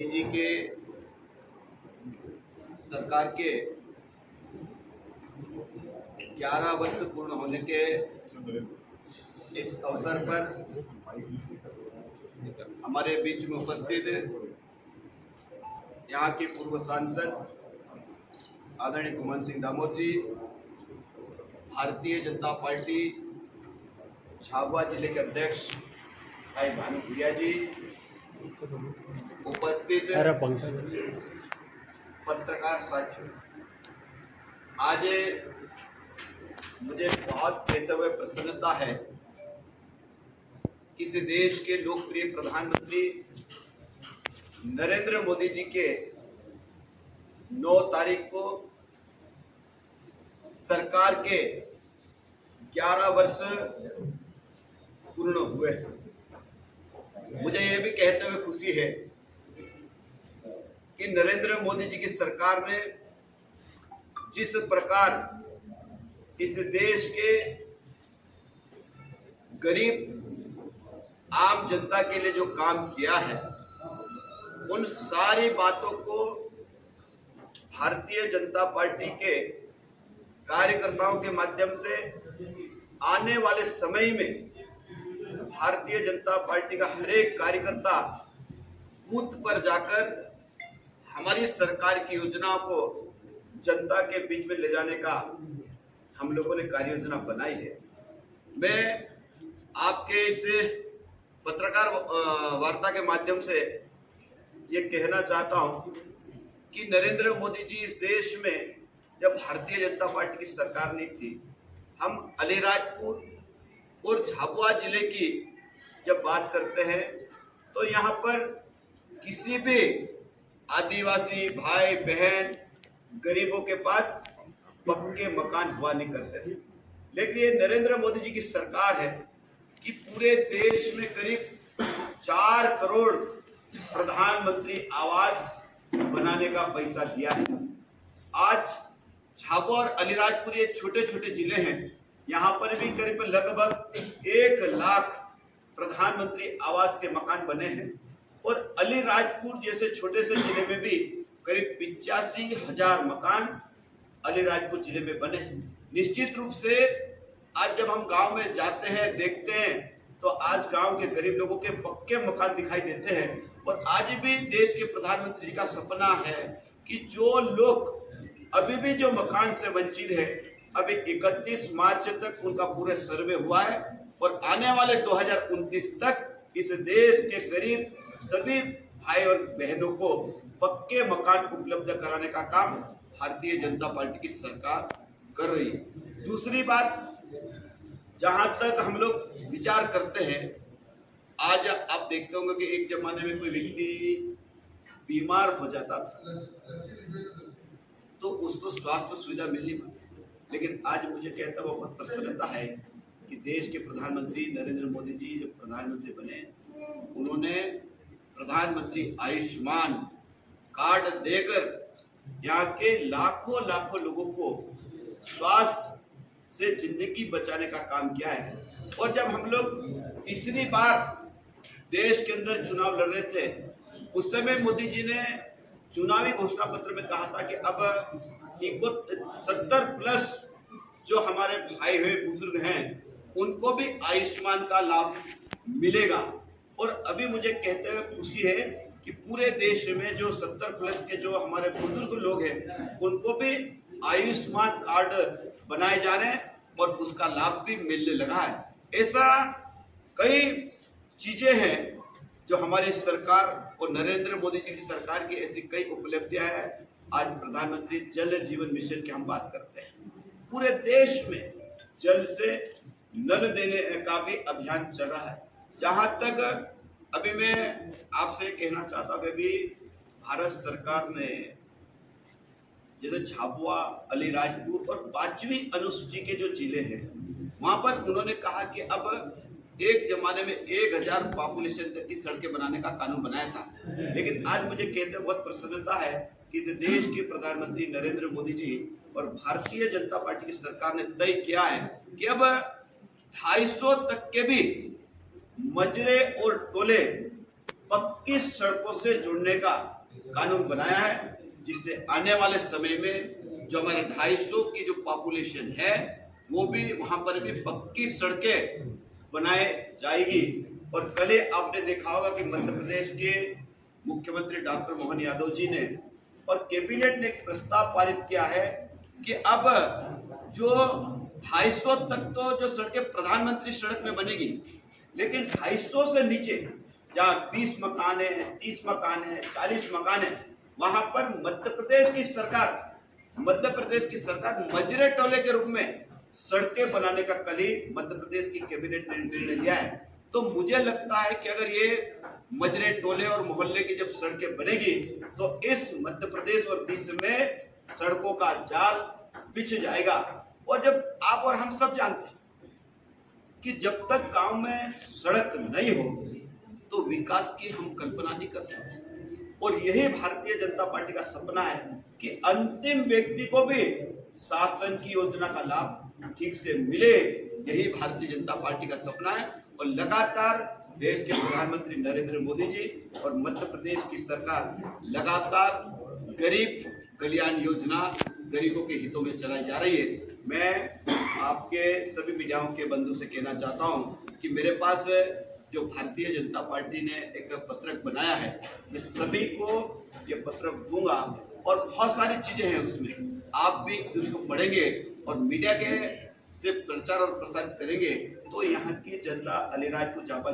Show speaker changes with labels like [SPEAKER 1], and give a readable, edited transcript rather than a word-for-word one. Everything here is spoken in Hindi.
[SPEAKER 1] जी के सरकार के 11 वर्ष पूर्ण होने के इस अवसर पर हमारे बीच में उपस्थित यहाँ के पूर्व सांसद आदरणीय कुमन सिंह दामोदर जी, भारतीय जनता पार्टी झाबुआ जिले के अध्यक्ष भाई भानु भूरिया जी, उपस्थित पत्रकार साथियों, आज मुझे बहुत कहते हुए प्रसन्नता है कि इस देश के लोकप्रिय प्रधानमंत्री नरेंद्र मोदी जी के 9 तारीख को सरकार के 11 वर्ष पूर्ण हुए। मुझे यह भी कहते हुए खुशी है कि नरेंद्र मोदी जी की सरकार ने जिस प्रकार इस देश के गरीब आम जनता के लिए जो काम किया है, उन सारी बातों को भारतीय जनता पार्टी के कार्यकर्ताओं के माध्यम से आने वाले समय में भारतीय जनता पार्टी का हर एक कार्यकर्ता बूथ पर जाकर हमारी सरकार की योजनाओं को जनता के बीच में ले जाने का हम लोगों ने कार्य योजना बनाई है। मैं आपके इस पत्रकार वार्ता के माध्यम से ये कहना चाहता हूं कि नरेंद्र मोदी जी इस देश में जब भारतीय जनता पार्टी की सरकार नहीं थी, हम अलीराजपुर और झाबुआ जिले की जब बात करते हैं तो यहाँ पर किसी भी आदिवासी भाई बहन गरीबों के पास पक्के मकान हुआ नहीं करते थे। लेकिन ये नरेंद्र मोदी जी की सरकार है कि पूरे देश में करीब 4 करोड़ प्रधानमंत्री आवास बनाने का पैसा दिया है। आज झाबुआ और अलीराजपुर ये छोटे छोटे जिले हैं, यहाँ पर भी करीब लगभग 1 लाख प्रधानमंत्री आवास के मकान बने हैं और अलीराजपुर जैसे छोटे से जिले में भी करीब 85,000 मकान अलीराजपुर जिले में बने हैं। निश्चित रूप से आज जब हम गांव में जाते हैं, देखते हैं, तो आज गांव के गरीब लोगों के पक्के मकान दिखाई देते हैं। और आज भी देश के प्रधानमंत्री जी का सपना है कि जो लोग अभी भी जो मकान से वंचित है, अभी 31 मार्च तक उनका पूरा सर्वे हुआ है और आने वाले 2029 तक इस देश के करीब सभी भाई और बहनों को पक्के मकान उपलब्ध कराने का काम भारतीय जनता पार्टी की सरकार कर रही है। दूसरी बात, जहां तक हम लोग विचार करते हैं, आज आप देखते होंगे कि एक जमाने में कोई व्यक्ति बीमार हो जाता था तो उसको स्वास्थ्य सुविधा मिलनी पड़ती, लेकिन आज मुझे कहता हुआ बहुत प्रसन्नता है कि देश के प्रधानमंत्री नरेंद्र मोदी जी जब प्रधानमंत्री बने, उन्होंने प्रधानमंत्री आयुष्मान कार्ड देकर यहाँ के लाखों लाखों लोगों को स्वास्थ्य से जिंदगी बचाने का काम किया है। और जब हम लोग तीसरी बार देश के अंदर चुनाव लड़ रहे थे, उस समय मोदी जी ने चुनावी घोषणा पत्र में कहा था कि अब इनको 70+ जो हमारे भाई हुए बुजुर्ग हैं उनको भी आयुष्मान का लाभ मिलेगा। और अभी मुझे कहते हुए खुशी है कि पूरे देश में जो 70+ के जो हमारे बुजुर्ग लोग हैं उनको भी आयुष्मान कार्ड बनाए जा रहे हैं और उसका लाभ भी मिलने लगा है। ऐसा कई चीजें हैं जो हमारी सरकार और नरेंद्र मोदी जी की सरकार की ऐसी कई उपलब्धियां हैं। आज प्रधानमंत्री जल जीवन मिशन की हम बात करते हैं, पूरे देश में जल से नल देने का भी अभियान चल रहा है। जहां तक अभी मैं आपसे कहना चाहता हूं कि अभी भारत सरकार ने जैसे झाबुआ, अलीराजपुर और 5वीं अनुसूची के जो जिले हैं वहां पर उन्होंने कहा कि अब एक जमाने में 1000 पॉपुलेशन तक की सड़कें बनाने का कानून बनाया था, लेकिन आज मुझे कहते बहुत प्रसन्नता है कि इस देश के प्रधानमंत्री नरेंद्र मोदी जी और भारतीय जनता पार्टी की सरकार ने तय किया है कि अब 250 तक के भी मजरे और टोले पक्की सड़कों से जुड़ने का कानून बनाया है, जिससे आने वाले समय में जो हमारे 250 की जो पॉपुलेशन है वो भी वहां पर भी पक्की सड़कें बनाए जाएगी। और कल ही आपने देखा होगा कि मध्य प्रदेश के मुख्यमंत्री डॉक्टर मोहन यादव जी ने और कैबिनेट ने एक प्रस्ताव पारित किया है कि अब जो 250 तक तो जो सड़कें प्रधानमंत्री सड़क में बनेगी, लेकिन 250 से नीचे जहाँ 20 मकान है, 30 मकान है, 40 मकान है, वहां पर मध्य प्रदेश की सरकार मजरे टोले के रूप में सड़कें बनाने का कल ही मध्य प्रदेश की कैबिनेट ने निर्णय लिया है। तो मुझे लगता है कि अगर ये मजरे टोले और मोहल्ले की जब सड़कें बनेगी तो इस मध्य प्रदेश और देश में सड़कों का जाल बिछ जाएगा। और जब आप और हम सब जानते हैं कि जब तक गांव में सड़क नहीं हो तो विकास की हम कल्पना नहीं कर सकते। और यही भारतीय जनता पार्टी का सपना है कि अंतिम व्यक्ति को भी शासन की योजना का लाभ ठीक से मिले। यही भारतीय जनता पार्टी का सपना है। और लगातार देश के प्रधानमंत्री नरेंद्र मोदी जी और मध्य प्रदेश की सरकार लगातार गरीब कल्याण योजना गरीबों के हितों में चलाई जा रही है। मैं आपके सभी मीडियाओं के बंधु से कहना चाहता हूं कि मेरे पास जो भारतीय जनता पार्टी ने एक पत्रक बनाया है, मैं सभी को ये पत्रक दूंगा और बहुत सारी चीजें हैं उसमें, आप भी उसको पढ़ेंगे और मीडिया के से प्रचार और प्रसार करेंगे तो यहाँ की जनता अलीराजपुर चांपा